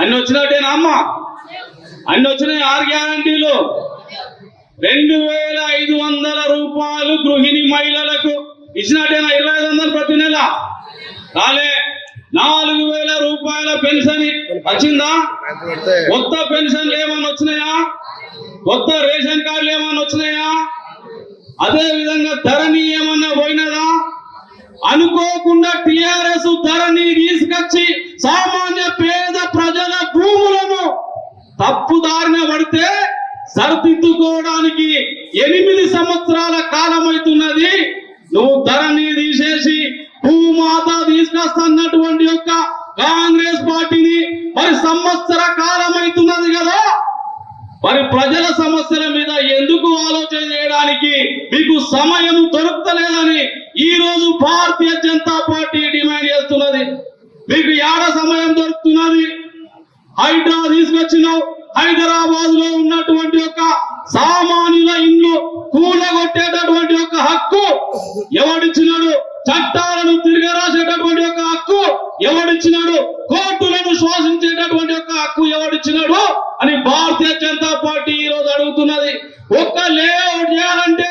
అన్ని వచ్చినట్టేనా అమ్మ? అన్ని వచ్చినాయి. 6 గ్యారంటీలు. 2500 రూపాయలు గృహిణి మహిళలకు ఇచ్చినట్టేనా? 2500 ప్రతి నెల రాలే. 4000 రూపాయల పెన్షన్ వచ్చిందా? కొత్త పెన్షన్లు ఏమన్నా వచ్చినాయా? కొత్త రేషన్ కార్డులు ఏమన్నా వచ్చినాయా? అదే విధంగా ధరణి ఏమన్నా పోయినదా? అనుకోకుండా టిఆర్ఎస్ ధరణి తీసుకొచ్చి సామాన్య పేద ప్రజల భూములను తప్పుదారిన పడితే సరిదిద్దుకోవడానికి 8 సంవత్సరాల కాలం అవుతున్నది. నువ్వు ధరణి తీసేసి భూమాత తీసుకొస్తున్నటువంటి యొక్క కాంగ్రెస్ పార్టీని మరి సంవత్సర కాలం అవుతున్నది కదా, మరి ప్రజల సమస్యల మీద ఎందుకు ఆలోచన చేయడానికి మీకు సమయం దొరుకుతలేదని ఈ రోజు భారతీయ జనతా పార్టీ డిమాండ్ చేస్తున్నది. మీకు ఏడ సమయం దొరుకుతున్నది? హైడ్రా తీసుకొచ్చినావు. హైదరాబాద్ లో ఉన్నటువంటి ఒక సామాన్యుల ఇల్లు కూలగొట్టేటటువంటి ఒక హక్కు ఎవడిచ్చినాడు? చట్టాలను తిరగరాసేటటువంటి ఒక హక్కు ఎవడిచ్చినాడు? కోర్టులను శ్వాసించేటటువంటి ఒక హక్కు ఎవడిచ్చినాడు అని భారతీయ జనతా పార్టీ ఈ రోజు అడుగుతున్నది. ఒక్క లేఅవుట్ చేయాలంటే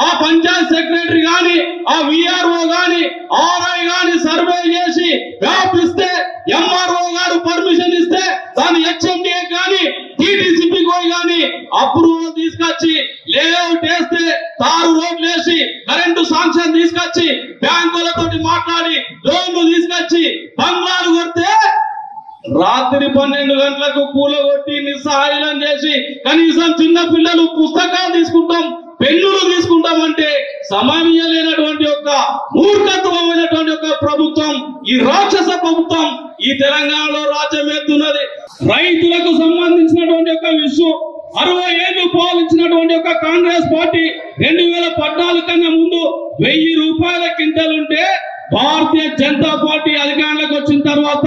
ఆ పంచాయత్ సెక్రటరీ గాని, ఆ విఆర్ఓ గాని, ఆర్ఐ గాని సర్వే చేసి వ్యాపిస్తే, ఎంఆర్ఓ గారు పర్మిషన్ ఇస్తే దాని హెచ్ఎండిఏ గాని టీటీసీపీ గాని అప్రూవల్ తీసుకొచ్చి లేఅవుట్ వేస్తే, తారు రోడ్లు వేసి కరెంటు శాంక్షన్ తీసుకొచ్చి బ్యాంకులతోటి మాట్లాడి లోన్లు తీసుకొచ్చి బంగ్లాలు కొడితే రాత్రి 12 గంటలకు కూలగొట్టి నిస్సహాయం చేసి కనీసం చిన్న పిల్లలు పుస్తకాలు తీసుకుంటాం, పెన్నులు తీసుకుంటామంటే సమయం ఇవ్వలేనటువంటి యొక్క మూర్ఖత్వమైనటువంటి యొక్క ప్రభుత్వం, ఈ రాక్షస ప్రభుత్వం ఈ తెలంగాణలో రాజ్యమేస్తున్నది. రైతులకు సంబంధించినటువంటి యొక్క విషయం 60 ఏళ్లు పాలించినటువంటి యొక్క కాంగ్రెస్ పార్టీ 2014 కన్నా ముందు 1000 రూపాయల క్వింటల్ భారతీయ జనతా పార్టీ అధికారంలోకి వచ్చిన తర్వాత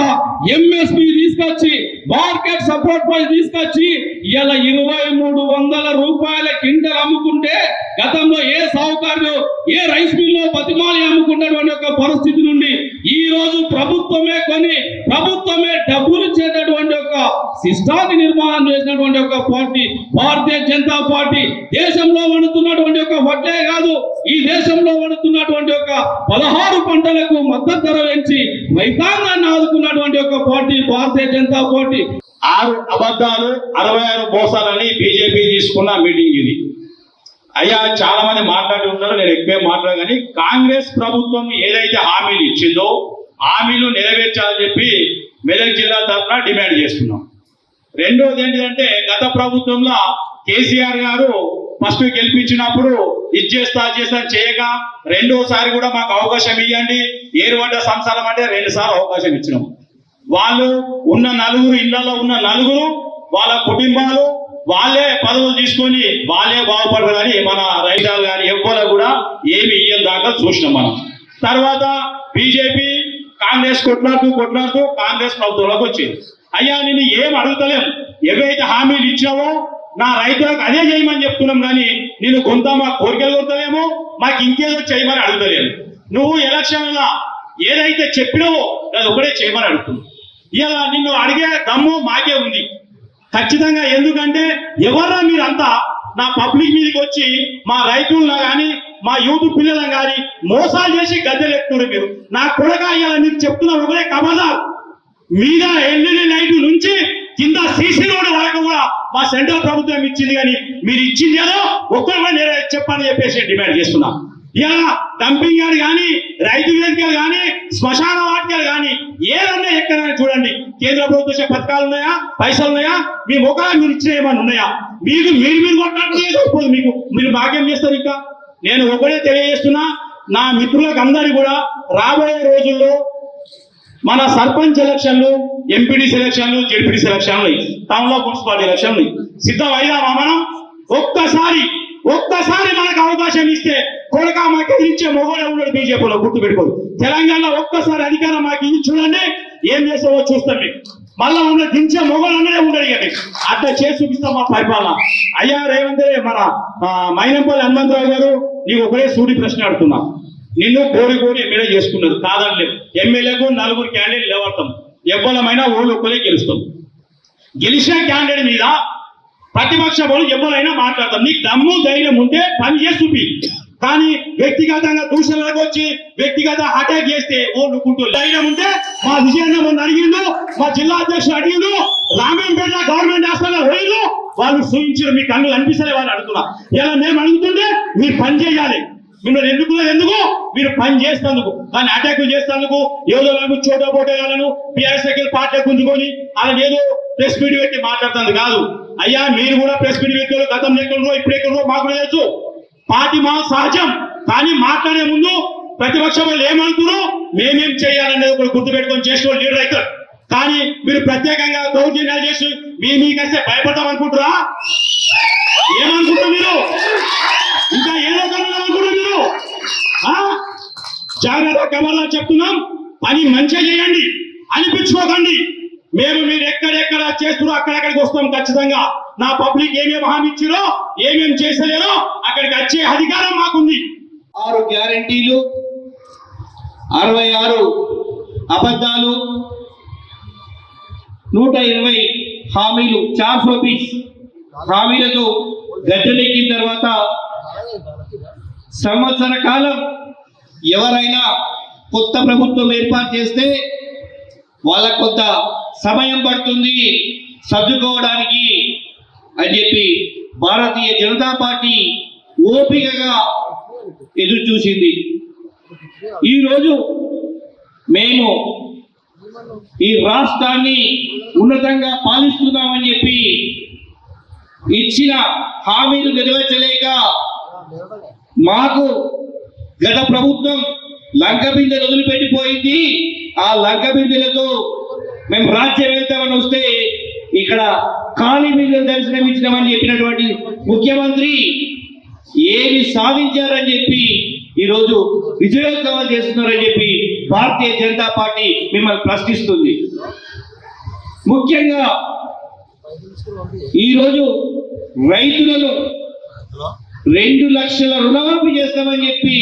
ఎంఎస్పీ తీసుకొచ్చి మార్కెట్ సపోర్ట్ ప్రైస్ తీసుకొచ్చి ఇలా 2300 రూపాయల క్వింటల్ అమ్ముకుంటే గతంలో ఏ సాహుకారులు ఏ రైస్ మిల్లో బతిమాలి అమ్ముకున్నటువంటి ఒక పరిస్థితి నుండి ఈ రోజు ప్రభుత్వమే కొని ప్రభుత్వమే డబ్బులు ఇచ్చేటటువంటి ఒక సిస్టాన్ని నిర్మాణం చేసినటువంటి ఒక పార్టీ భారతీయ జనతా పార్టీ. దేశంలో వండుతున్నటువంటి ఒక వడ్లే కాదు, ఈ దేశంలో వండుతున్నటువంటి ఒక 16 పంటలకు మద్దతు ధర పెంచి రైతాంగాన్ని ఆదుకున్నటువంటి ఒక పార్టీ భారతీయ జనతా పార్టీ. 6 అబద్ధాలు 66 మోసాలని బీజేపీ తీసుకున్న మీటింగ్ ఇది. అయ్యా చాలా మంది మాట్లాడి ఉన్నారు, నేను ఎక్కువ మాట్లాడు. కానీ కాంగ్రెస్ ప్రభుత్వం ఏదైతే హామీలు ఇచ్చిందో హామీలు నెరవేర్చాలని చెప్పి మెదక్ జిల్లా తరఫున డిమాండ్ చేస్తున్నాం. రెండోది ఏంటంటే గత ప్రభుత్వంలో కేసీఆర్ గారు ఫస్ట్ గెలిపించినప్పుడు ఇది చేస్తా చేయక రెండోసారి కూడా మాకు అవకాశం ఇవ్వండి, ఏరువంట సంసారం అంటే 2 సార్లు అవకాశం ఇచ్చినాం. వాళ్ళు ఉన్న 4 ఇళ్లలో ఉన్న 4 వాళ్ళ కుటుంబాలు వాళ్ళే పదవులు తీసుకొని వాళ్ళే బాగుపడతారని మన రైతాలు కానీ ఎవ్వరు కూడా ఏమి ఇయ్యని దాకా చూసినాం మనం. తర్వాత బీజేపీ కాంగ్రెస్ కొట్లాడుతూ కాంగ్రెస్ ప్రభుత్వంలోకి వచ్చింది. అయ్యా నేను ఏం అడుగుతలేం, ఏవైతే హామీలు ఇచ్చావో నా రైతులకు అదే చేయమని చెప్తున్నాం, కానీ నేను కొంత మా కోరికలు కొడతలేమో మాకు ఇంకేదో చేయమని అడుగుతలేను. నువ్వు ఎలక్షన్లో ఏదైతే చెప్పినావో అది ఒకటే చేయమని అడుగుతున్నావు. ఇలా నిన్ను అడిగే దమ్ము మాకే ఉంది ఖచ్చితంగా. ఎందుకంటే ఎవర్రా మీరంతా నా పబ్లిక్ మీదకి వచ్చి మా రైతులను కానీ మా యూత్ పిల్లలను కానీ మోసాలు చేసి గద్దెలెక్కుతున్నారు మీరు. నా కొడక అయ్యాలని మీరు చెప్తున్నా ఒకటే ఖబర్దార్. మీద ఎల్ఈడి లైట్ నుంచి కింద సీసీ రోడ్డు వరకు కూడా మా సెంట్రల్ ప్రభుత్వం ఇచ్చింది, కానీ మీరు ఇచ్చింది ఏదో ఒక్కరు కూడా నేను చెప్పని చెప్పేసి డిమాండ్ చేస్తున్నా. ఇలా డంపింగ్ యార్డ్ కానీ రైతు వేదికలు కానీ శ్మశాన వాటికలు కానీ ఏదన్నా ఎక్కడైనా చూడండి, కేంద్ర ప్రభుత్వ పథకాలు ఉన్నాయా, పైసలు ఉన్నాయా, మీ ముఖాలు మీరు ఇచ్చిన ఏమన్నా ఉన్నాయా? మీరు కొట్టాడు మీకు మీరు భాగ్యం చేస్తారు. ఇంకా నేను ఒకటే తెలియజేస్తున్నా, నా మిత్రులకు అందరికీ కూడా రాబోయే రోజుల్లో మన సర్పంచ్ ఎలక్షన్లు, ఎంపీడీ సెలక్షన్లు, జెడ్పీడీ సెలక్షన్లు, టౌన్ లో మున్సిపాలిటీ ఎలక్షన్లు సిద్ధం అయిదామా మనం? ఒక్కసారి మనకు అవకాశం ఇస్తే కొడుక మాకు ఇచ్చే మొగోడే ఉన్నాడు బీజేపీలో, గుర్తు పెట్టుకోదు. తెలంగాణలో ఒక్కసారి అధికారం మాకు ఇచ్చి చూడండి, ఏం చేస్తావో చూస్తాం. మీకు మళ్ళా ఉన్న దించే మొగోడు అన్నదే ఉండదు. కానీ అట్లా చేసి చూపిస్తాం మా పరిపాలన. అయ్యా రేవంత్ మన మైనంపల్లి హనుమంతరావు గారు నీకు ఒకటే సూటి ప్రశ్న అడుగుతున్నా. నిన్ను కోరి ఎమ్మెల్యే చేసుకున్నారు కాదనలేదు. ఎమ్మెల్యేకు 4 క్యాండిడేట్లు లేవడతాం, ఎవ్వరమైనా ఊళ్ళో ఒక్కరే గెలుస్తాం. గెలిచిన క్యాండిడేట్ మీద ప్రతిపక్ష వాళ్ళు ఎవరైనా మాట్లాడతారు. నీకు దమ్ము ధైర్యం ఉంటే పని చేసి చూపి. కానీ వ్యక్తిగతంగా దూషణలకు వచ్చి వ్యక్తిగత అటాక్ చేస్తే ఓడుకుంటూ ధైర్యం ఉంటే మా విజయన్న మొన్న అడిగిండు, మా జిల్లా అధ్యక్షుడు అడిగిండు, రామేంపేట గవర్నమెంట్ హాస్పిటల్ పోయిండు, వాళ్ళు సూచించారు. మీ కళ్ళు కనిపిస్తలే వాళ్ళు అడుగుతున్నా. ఇలా మేము అడుగుతుంటే మీరు పని చేయాలి. మిమ్మల్ని ఎందుకు మీరు పని చేస్తేందుకు, కానీ అటాక్ చేస్తేందుకు ఏదో నాకు చోట పోటేయాలను బీఆర్ఎస్ పార్టీ గుంజుకొని అలా ఏదో ప్రెస్ మీట్ పెట్టి మాట్లాడుతుంది కాదు. అయ్యా మీరు కూడా ప్రెస్ మీట్ పెట్టారు, గతంలో ఎక్కడో ఇప్పుడు ఎక్కడో మాకు కూడా తెలుసు. పార్టీ మా సహజం, కానీ మాట్లాడే ముందు ప్రతిపక్షం వాళ్ళు ఏమనుకున్నారో మేమేం చేయాలనేది ఒకటి గుర్తుపెట్టుకొని చేసిన లీడర్ అవుతారు. కానీ మీరు ప్రత్యేకంగా దౌర్జన్యాలు చేసి మీకైతే భయపడతాం అనుకుంటారా? ఏమనుకుంటారు మీరు? ఇంకా ఏదో అనుకుంటారు మీరు? జాగ్రత్త కవర్లా చెప్తున్నాం, పని మంచిగా చేయండి, అనిపించుకోకండి. మీరు ఎక్కడెక్కడ చేస్తున్నారో అక్కడెక్కడికి వస్తాం ఖచ్చితంగా. నా పబ్లిక్ ఏమేమి హామీ ఇచ్చారో ఏమేమి చేసలేరో అక్కడికి వచ్చే అధికారం మాకుంది. 6 గ్యారంటీలు, 66 అబద్ధాలు, 120 హామీలు, 400 పీస్ హామీలతో గద్దెలెక్కిన తర్వాత సంవత్సర కాలం ఎవరైనా కొత్త ప్రభుత్వం ఏర్పాటు చేస్తే వాళ్ళకు కొంత సమయం పడుతుంది సర్దుకోవడానికి అని చెప్పి భారతీయ జనతా పార్టీ ఓపికగా ఎదురు చూసింది. ఈరోజు మేము ఈ రాష్ట్రాన్ని ఉన్నతంగా పాలిస్తున్నామని చెప్పి ఇచ్చిన హామీలు నెరవేర్చలేక మాకు గత ప్రభుత్వం లంక బిందెలు వదిలిపెట్టిపోయింది. ఆ లంక బిందెలతో మేము రాజ్యం వెళ్తామని వస్తే ఇక్కడ ఖాళీ బిందెలు దర్శనం ఇచ్చినామని చెప్పినటువంటి ముఖ్యమంత్రి ఏమి సాధించారని చెప్పి ఈరోజు విజయోత్సవాలు చేస్తున్నారని చెప్పి భారతీయ జనతా పార్టీ మిమ్మల్ని ప్రశ్నిస్తుంది. ముఖ్యంగా ఈరోజు రైతులను 2 లక్షల రుణమాఫీ చేస్తామని చెప్పి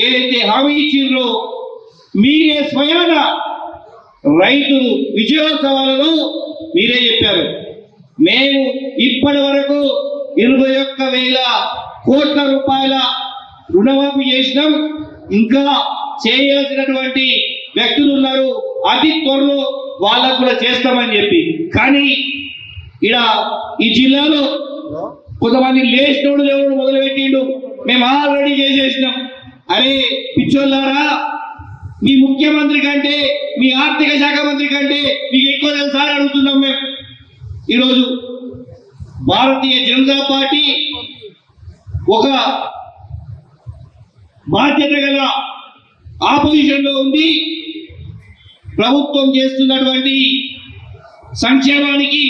ఏదైతే హామీ ఇచ్చిండ్రో మీరే స్వయాన రైతు విజయోత్సవాలలో మీరే చెప్పారు. మేము ఇప్పటి వరకు 21,000 కోట్ల రూపాయల రుణమాఫీ చేసినాం, ఇంకా చేయాల్సినటువంటి వ్యక్తులు ఉన్నారు, అతి త్వరలో వాళ్ళకు కూడా చేస్తామని చెప్పి. కానీ ఇక్కడ ఈ జిల్లాలో కొంతమంది లేచినోడు దేవుడు మొదలుపెట్టిండు, మేము ఆల్రెడీ చేసేసినాం. అరే పిచ్చోళ్ళారా, మీ ముఖ్యమంత్రి కంటే మీ ఆర్థిక శాఖ మంత్రి కంటే మీకు ఎక్కువ తెలుసా అని అడుగుతున్నాం మేము. ఈరోజు భారతీయ జనతా పార్టీ ఒక బాధ్యత గల ఆపోజిషన్ లో ఉంది. ప్రభుత్వం చేస్తున్నటువంటి సంక్షేమానికి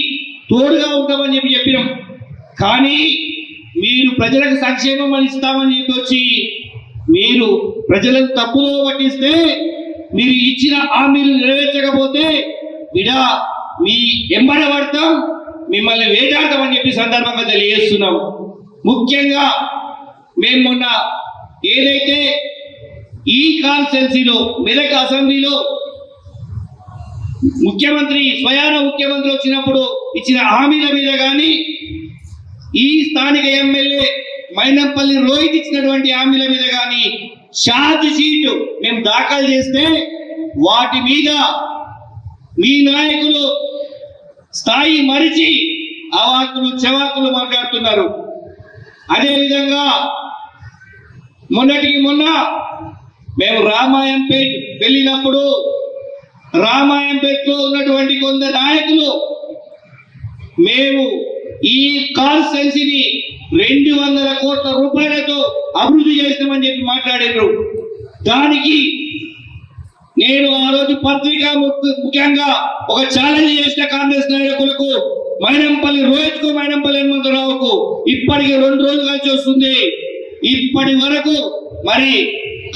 తోడుగా ఉంటామని చెప్పినాం. కానీ మీరు ప్రజలకు సంక్షేమం అని ఇస్తామని చెప్పి వచ్చి మీరు ప్రజలను తప్పుదో పట్టిస్తే, మీరు ఇచ్చిన హామీలు నెరవేర్చకపోతే విడా మీ ఎంబడ పడతాం, మిమ్మల్ని వేటాడతామని చెప్పి సందర్భంగా తెలియజేస్తున్నాం. ముఖ్యంగా మేము మొన్న ఏదైతే ఈ కాన్స్టిట్యున్సీలో మెదక్ అసెంబ్లీలో స్వయాన ముఖ్యమంత్రి వచ్చినప్పుడు ఇచ్చిన హామీల మీద కానీ, ఈ స్థానిక ఎమ్మెల్యే మైనంపల్లి రోహిత్ ఇచ్చినటువంటి హామీల మీద కానీ ఛార్జ్ షీట్ మేము దాఖలు చేస్తే వాటి మీద మీ నాయకులు స్థాయి మరిచి అవాకులు చెవాకులు మాట్లాడుతున్నారు. అదేవిధంగా మొన్నటికి మొన్న మేము రామాయంపేట్ వెళ్ళినప్పుడు రామాయంపేటలో ఉన్నటువంటి కొందరు నాయకులు మేము ఈ కాన్స్టిట్యున్సీని 200 కోట్ల రూపాయలతో అభివృద్ధి చేస్తామని చెప్పి మాట్లాడారు. దానికి నేను ఆ రోజు పత్రిక ముఖ్యంగా ఒక ఛాలెంజ్ చేసిన కాంగ్రెస్ నాయకులకు, మైనంపల్లి రోహిత్ కు, మైనంపల్లి హనుమంతరావుకు ఇప్పటికి 2 రోజులు కలిసి వస్తుంది. ఇప్పటి వరకు మరి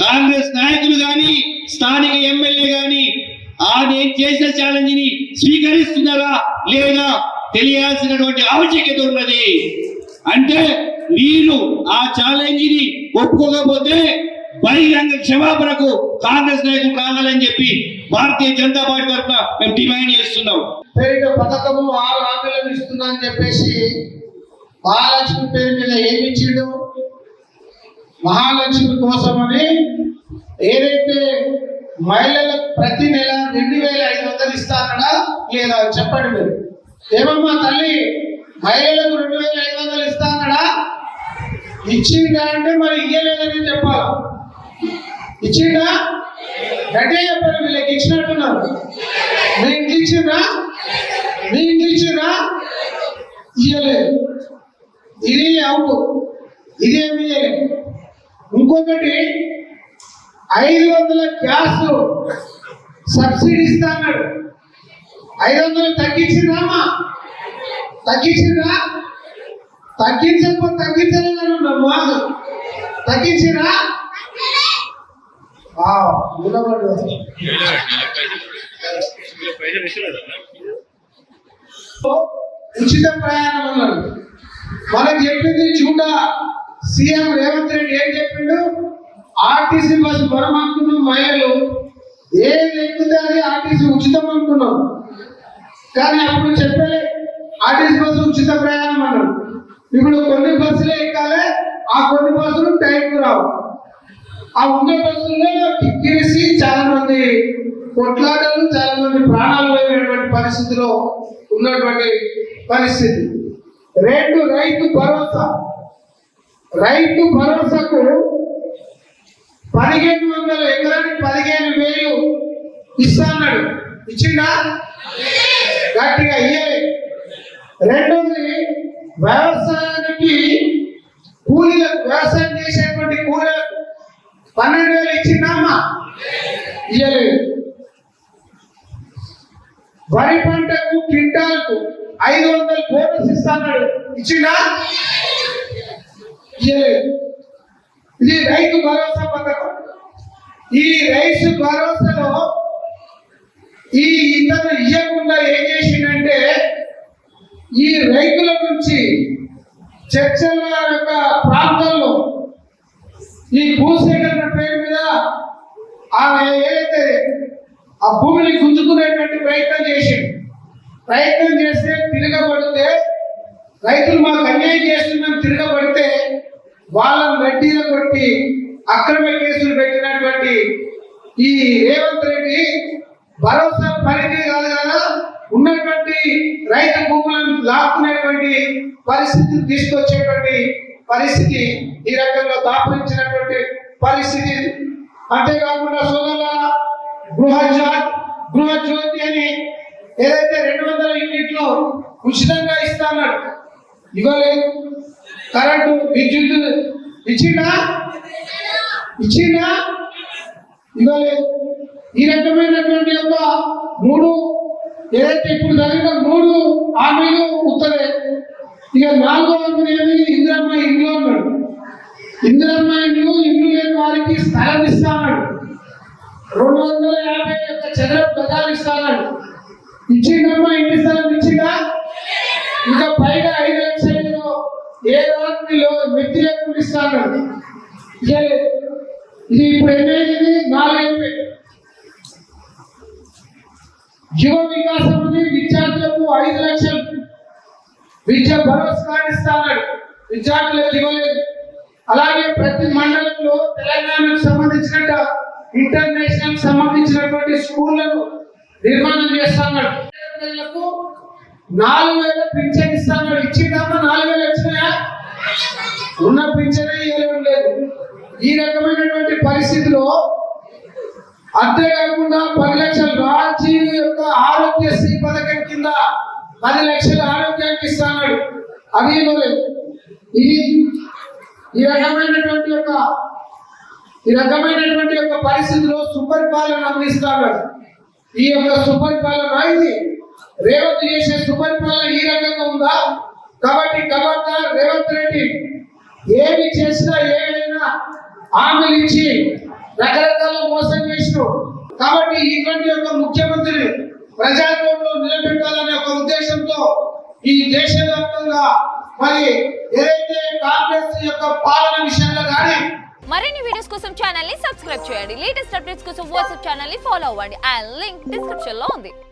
కాంగ్రెస్ నాయకులు కానీ స్థానిక ఎమ్మెల్యే కానీ నేను చేసిన ఛాలెంజ్ ని స్వీకరిస్తున్నారా లేదా తెలియాల్సినటువంటి ఆవశ్యకత ఉన్నది. అంటే మీరు ఆ ఛాలెంజ్ ని ఒప్పుకోకపోతే బహిరంగ క్షమాపణకు కాంగ్రెస్ నాయకులు రావాలని చెప్పి భారతీయ జనతా పార్టీ తరఫున మేము డిమాండ్ చేస్తున్నాం. పేరిట పథకము 6 హామీలను ఇస్తున్నా అని చెప్పేసి మహాలక్ష్మి పేరు మీద ఏమి ఇచ్చిండు? మహాలక్ష్మి కోసమని ఏదైతే మహిళలకు ప్రతి నెల 2500 ఇస్తానడా లేదా చెప్పండి మీరు. ఏమమ్మా తల్లి, మహిళలకు 2500 ఇస్తానడా? ఇచ్చిందా అంటే మరి ఇయ్యలేదని చెప్పాలి. ఇచ్చిందా? గట్టే చెప్పండి. వీళ్ళకి ఇచ్చినట్టున్నారు. మీ ఇంట్లో ఇచ్చిందా? మీ ఇంట్లో ఇచ్చిందా? ఇయ్యలేదు. ఇది అవును, ఇదేమి ఇయ్యలేదు. ఇంకొకటి 500 గ్యాస్ సబ్సిడీ ఇస్తా అన్నాడు. 500 తగ్గించిందా? తగ్గించిందా? తగ్గించకపోతే తగ్గించలేదమ్మా. తగ్గించిరా? ఉచిత ప్రయాణం అన్నాడు. మనకు చెప్పింది చూడ సీఎం రేవంత్ రెడ్డి ఏం చెప్పిండు? ఆర్టీసీ బస్సు మనం అనుకున్నాం, మహిళలు ఏది ఎక్కితే అది ఆర్టీసీ ఉచితం అనుకున్నాం. కానీ అప్పుడు చెప్పలే ఆర్టీసీ బస్సు ఉచిత ప్రయాణం అన్నాడు. ఇప్పుడు కొన్ని బస్సులే ఎక్కాలి, ఆ కొన్ని బస్సులు టైంకు రావు. ఆ ఉన్న బస్సుల్లో కిక్కిరిసి చాలా మంది కొట్లాటలు, చాలా మంది ప్రాణాలు పోయినటువంటి పరిస్థితిలో ఉన్నటువంటి పరిస్థితి. 2 రైతు భరోసా. రైతు భరోసాకు 1500 ఎకరానికి 15,000 ఇస్తా అన్నాడు. ఇచ్చిందా? గట్టిగా ఇయ్యలే. రెండోది వ్యవసాయానికి కూలీలకు, వ్యవసాయం చేసేటువంటి కూలీలకు 12,000 ఇచ్చిందమ్మా? ఇయ్యలేదు. వరి పంటకు క్వింటాల్కు 500 బోనస్ ఇస్తాడు. ఇచ్చిందా? ఇయ్యలేదు. ఇది రైతు భరోసా పథకం. ఈ రైతు భరోసాలో ఈ ఇతను ఇయ్యకుండా ఏం చేసిందంటే ఈ రైతుల నుంచి చర్చల యొక్క ప్రాంతంలో ఈ భూసేకరణ పేరు మీద ఏదైతే ఆ భూమిని గుంజుకునేటువంటి ప్రయత్నం చేస్తే తిరగబడితే, రైతులు మాకు అన్యాయం చేస్తున్నాం తిరగబడితే వాళ్ళని రెడ్డిలో కొట్టి అక్రమ కేసులు పెట్టినటువంటి ఈ రేవంత్ రెడ్డి భరోసా పరిధి కాదు కదా, ఉన్నటువంటి రైతు భూములను లాక్కునేటువంటి పరిస్థితిని తీసుకొచ్చేటువంటి పరిస్థితి, ఈ రకంగా దాపరించినటువంటి పరిస్థితి. అంతేకాకుండా సోదరుల గృహజ్యోతి అని ఏదైతే 200 యూనిట్లు ఉచితంగా ఇస్తాన్నాడు, ఇవ్వలేదు. కరెంటు విద్యుత్ ఇచ్చిందా? ఇవ్వలేదు. ఈ రకమైనటువంటి యొక్క 3 ఏదైతే ఇప్పుడు జరిగిన 3 హామీలు ఉత్తరే. ఇక 4వ హామీ ఏమి? ఇందిరమ్మ ఇండ్లు అన్నాడు. ఇందిరమ్మ ఇండ్లు లేని వారికి స్థలం ఇస్తాడు. 251 చదరపు గజాలు ఇస్తాడు. ఇచ్చిందమ్మా? ఇంటి స్థలం ఇచ్చిందా? ఇంకా పైగా 5 లక్షలు ఏ రాత్రిలో వ్యక్తి లేకుండా ఇస్తాడు. ఇది ఇప్పుడు ఎన్నైంది? 4 అయిపోయింది. యువ వికాసం అని విద్యార్థులకు 5 లక్షలు విద్యా భరోసా కార్డు ఇస్తాడు. విద్యార్థులకు ఇవ్వలేదు. అలాగే ప్రతి మండలంలో తెలంగాణకు సంబంధించిన ఇంటర్నేషనల్ సంబంధించినటువంటి స్కూళ్లను నిర్మాణం చేస్తాడు. 4,000 పింఛన్ ఇస్తాడు. ఇచ్చిందమ్మా? 4,000 వచ్చినాయా? ఉన్న పింఛనే ఇవ్వడం లేదు. ఈ రకమైనటువంటి పరిస్థితిలో అంతేకాకుండా 10 లక్షలు రాజీవ్ యొక్క ఆరోగ్యశ్రీ పథకం కింద 10 లక్షల ఆరోగ్యానికి ఇస్తాడు. అది ఇవ్వలేదు. ఇది ఈ రకమైనటువంటి యొక్క పరిస్థితిలో సుపరిపాలన అందిస్తాడు. ఈ యొక్క సుపరిపాలన, ఇది రేవంత్ చేసే సుపరిపాలన ఈ రకంగా ఉందా? కాబట్టి ఖబర్దార్ రేవంత్ రెడ్డి, ఏమి చేసినా ఏమైనా హామీలు ఇచ్చి రకరకాల మోసం చేసినావు. కాబట్టి ఇటువంటి యొక్క ముఖ్యమంత్రిని ప్రజాకోట్లో నిలబెట్టాలనే ఒక ఉద్దేశంతో ఈ దేశవ్యాప్తంగా మరి ఏదైతే కాంగ్రెస్ యొక్క పాలన విషయంలో కానీ మరిన్ని వీడియోస్ కోసం ఛానల్ ని సబ్స్క్రైబ్ చేయండి. లేటెస్ట్ అప్డేట్స్ కోసం వాట్సాప్ ఛానల్ ని ఫాలో అవ్వండి. ఆ లింక్ డిస్క్రిప్షన్ లో ఉంది.